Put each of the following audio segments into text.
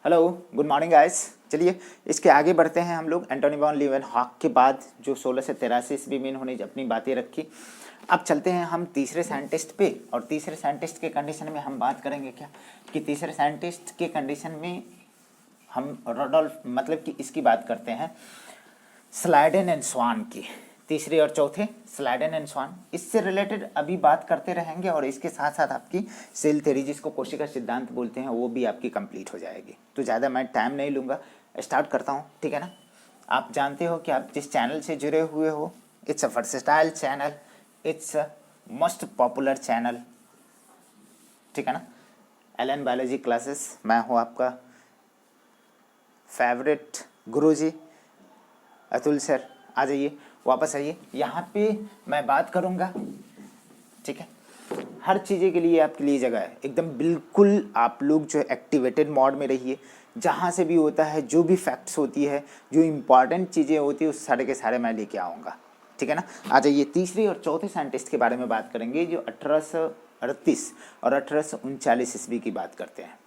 Hello, good morning guys. चलिए इसके आगे बढ़ते हैं हम लोग। एंटोनी वॉन लीeuwenhoek के बाद जो 1683 ईस्वी में इन्होंने अपनी बातें रखी। अब चलते हैं हम तीसरे साइंटिस्ट पे, और तीसरे साइंटिस्ट के कंडीशन में हम बात करेंगे क्या कि तीसरे साइंटिस्ट के कंडीशन में हम रोडोल्फ मतलब कि इसकी बात करते हैं स्लाइडेन एंड स्वान की। तीसरे और चौथे स्लाइडेन एंड स्वान, इससे रिलेटेड अभी बात करते रहेंगे और इसके साथ साथ आपकी सेल थ्योरी जिसको कोशिका सिद्धांत बोलते हैं वो भी आपकी कंप्लीट हो जाएगी। तो ज़्यादा मैं टाइम नहीं लूँगा, स्टार्ट करता हूँ, ठीक है ना। आप जानते हो कि आप जिस चैनल से जुड़े हुए हो, it's a versatile channel, it's a most popular channel, ठीक है ना। एलन बायोलॉजी क्लासेस, मैं हूँ आपका फेवरेट गुरुजी अतुल सर। आ जाइए, वापस आइए। यहाँ पे मैं बात करूँगा, ठीक है। हर चीज़ें के लिए आपके लिए जगह है एकदम, बिल्कुल आप लोग जो है एक्टिवेटेड मोड में रहिए। जहाँ से भी होता है, जो भी फैक्ट्स होती है, जो इम्पॉर्टेंट चीज़ें होती है, उस सारे के सारे मैं लेके आऊँगा, ठीक है ना। आ जाइए, तीसरे और चौथे साइंटिस्ट के बारे में बात करेंगे जो 1838 और 1839 ईस्वी की बात करते हैं।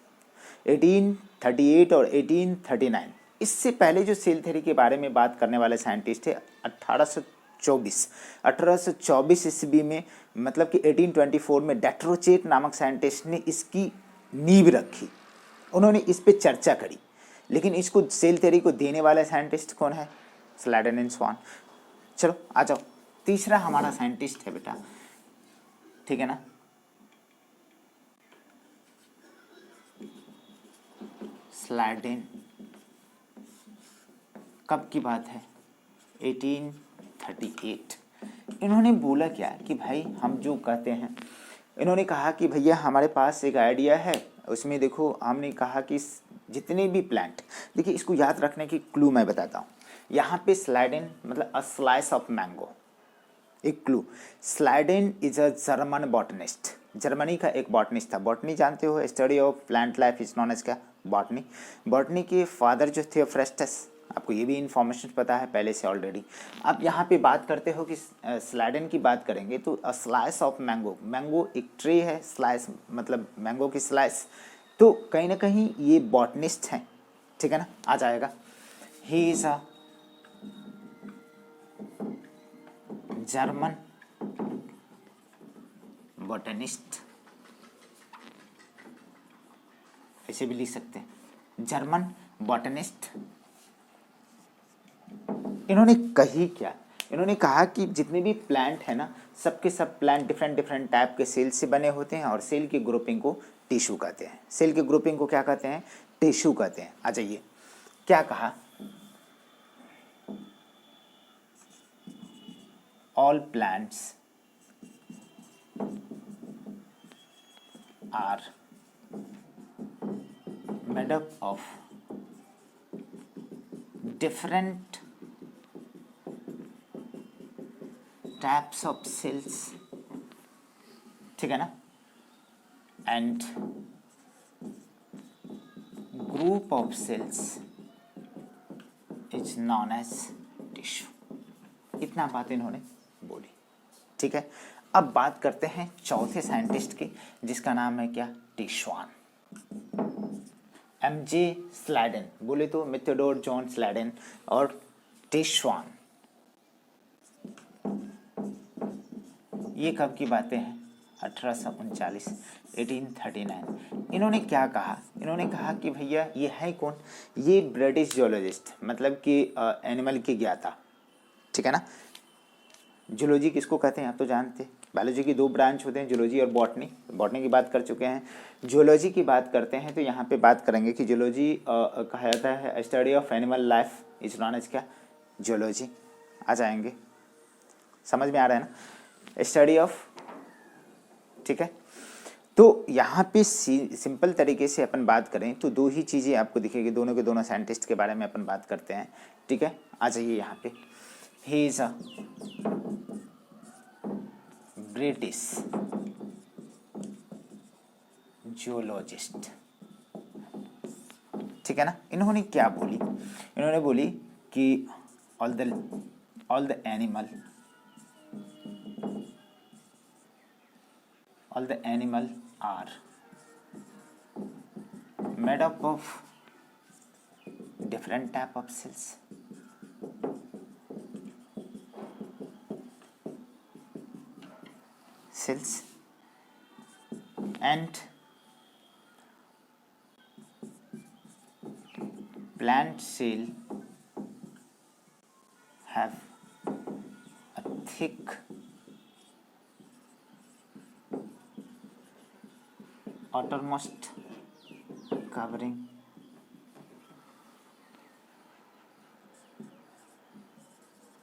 1838 और 1839, इससे पहले जो सेल थ्योरी के बारे में बात करने वाले साइंटिस्ट थे 1824 ईस्वी में, मतलब कि 1824 में डेट्रोचेट नामक साइंटिस्ट ने इसकी नींव रखी। उन्होंने इस पे चर्चा करी, लेकिन इसको सेल थ्योरी को देने वाला साइंटिस्ट कौन है? स्लाइडेन एंड स्वान। चलो आ जाओ, तीसरा हमारा साइंटिस्ट है बेटा, ठीक है ना, स्लाइडेन। कब की बात है? 1838। इन्होंने बोला क्या कि भाई हम जो कहते हैं, इन्होंने कहा कि भैया हमारे पास एक आइडिया है, उसमें देखो हमने कहा कि जितने भी प्लांट, देखिए इसको याद रखने की क्लू मैं बताता हूँ। यहाँ पे स्लाइडेन मतलब अ स्लाइस ऑफ मैंगो, एक clue. Schleiden is a German botanist, Germany का एक बॉटनिस्ट था। बॉटनी जानते हो, study of plant life is known as क्या? बॉटनी। बॉटनी के फादर जो थे फ्रेस्टस, आपको ये भी इन्फॉर्मेशन पता है पहले से ऑलरेडी। आप यहाँ पे बात करते हो कि स्लाइडेन की बात करेंगे तो अ स्लाइस ऑफ मैंगो, मैंगो एक ट्रे है, स्लाइस मतलब मैंगो की स्लाइस, तो कहीं ना कहीं ये बॉटनिस्ट हैं, ठीक है ना, आ जाएगा। He is a German botanist, ऐसे भी लिख सकते हैं, जर्मन बॉटनिस्ट। इन्होंने कही क्या? इन्होंने कहा कि जितने भी प्लांट है ना, सबके सब प्लांट डिफरेंट डिफरेंट टाइप के सेल से बने होते हैं, और सेल की ग्रुपिंग को टिश्यू कहते हैं। सेल की ग्रुपिंग को क्या कहते हैं? टिश्यू कहते हैं। आ जाइए, क्या कहा? All plants are made up of different types of cells, ठीक है ना, and group of cells is known as tissue. इतना बात इन्होंने बोली, ठीक है। अब बात करते हैं चौथे साइंटिस्ट की, जिसका नाम है क्या? टी श्वान, एमजे स्लाइडेन, बोले तो मेथोडोर जॉन स्लाइडेन और टी श्वान। ये कब की बातें हैं? 1839, 1839। इन्होंने क्या कहा? इन्होंने कहा कि भैया ये है कौन? ये ब्रिटिश जियोलॉजिस्ट, मतलब कि एनिमल के ज्ञाता, ठीक है ना। जूलॉजी किसको कहते हैं आप तो जानते हैं। बायोलॉजी की दो ब्रांच होते हैं, जूलॉजी और बॉटनी। बॉटनी की बात कर चुके हैं, जूलॉजी की बात करते हैं। तो यहाँ पे बात करेंगे कि जूलॉजी कहा जाता है study of animal life is known as क्या? जूलॉजी। आ जाएंगे, समझ में आ रहा है ना, स्टडी ऑफ, ठीक है। तो यहाँ पे सिंपल तरीके से अपन बात करें तो दो ही चीज़ें आपको दिखेगी, दोनों के दोनों साइंटिस्ट के बारे में अपन बात करते हैं, ठीक है। आ जाइए यहाँ पे, he is a British geologist, ठीक है ना। इन्होंने क्या बोली? इन्होंने बोली कि all the animal all the animal are made up of different type of cells and plant cell have a thick outermost covering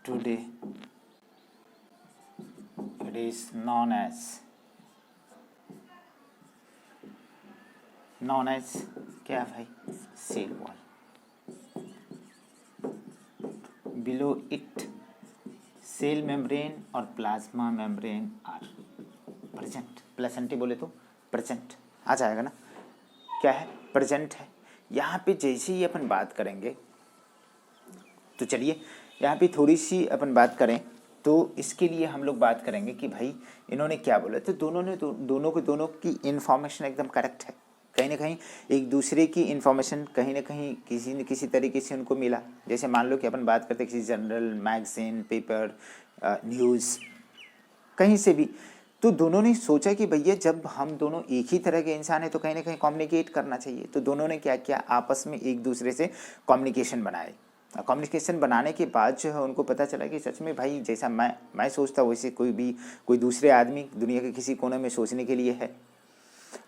today it is known as क्या भाई cell wall below it cell membrane और plasma membrane are present प्लेसेंटी बोले तो present आ जाएगा ना क्या है प्रेजेंट है यहाँ पे जैसे ही अपन बात करेंगे तो चलिए यहाँ पे थोड़ी सी अपन बात करें तो इसके लिए हम लोग बात करेंगे कि भाई इन्होंने क्या बोला तो दोनों की इन्फॉर्मेशन एकदम करेक्ट है कहीं ना कहीं एक दूसरे की इन्फॉर्मेशन कहीं ना कहीं किसी न किसी तरीके से उनको मिला जैसे मान लो कि अपन बात करते हैं किसी जर्नल मैगजीन पेपर न्यूज़ कहीं से भी तो दोनों ने सोचा कि भैया जब हम दोनों एक ही तरह के इंसान हैं तो कहीं ना कहीं कम्युनिकेट करना चाहिए तो दोनों ने क्या किया आपस में एक दूसरे से कम्युनिकेशन बनाए कम्युनिकेशन बनाने के बाद जो है उनको पता चला कि सच में भाई जैसा मैं सोचता वैसे कोई दूसरे आदमी दुनिया के किसी कोने में सोचने के लिए है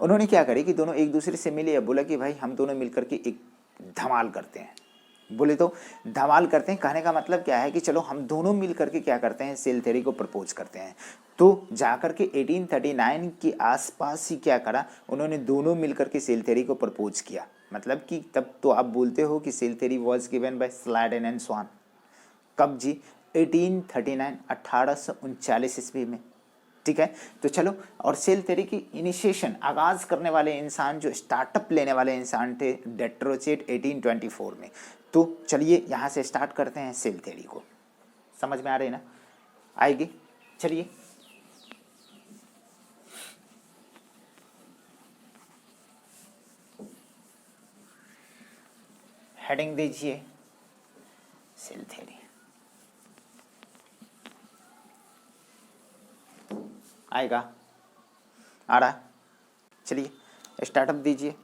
उन्होंने क्या करे कि दोनों एक दूसरे से मिले या बोला कि भाई हम दोनों मिलकर के एक धमाल करते हैं बोले तो धमाल करते हैं कहने का मतलब क्या है कि चलो हम दोनों मिल करके क्या करते हैं सेल थ्योरी को प्रपोज करते हैं तो जाकर के 1839 के आसपास ही क्या करा उन्होंने दोनों मिल करके सेल थ्योरी को प्रपोज किया मतलब कि तब तो आप बोलते हो कि cell theory was given by Schleiden and Schwann कब जी 1839 1839 ईस्वी में ठीक है तो चलो और सेल थ्योरी की इनिशिएशन आगाज करने वाले इंसान जो स्टार्टअप लेने वाले इंसान थे डेट्रोचेट 1824 में तो चलिए यहाँ से स्टार्ट करते हैं सेल थ्योरी को समझ में आ रही ना आएगी चलिए हेडिंग दीजिए सेल थ्योरी आएगा आ रहा चलिए स्टार्टअप दीजिए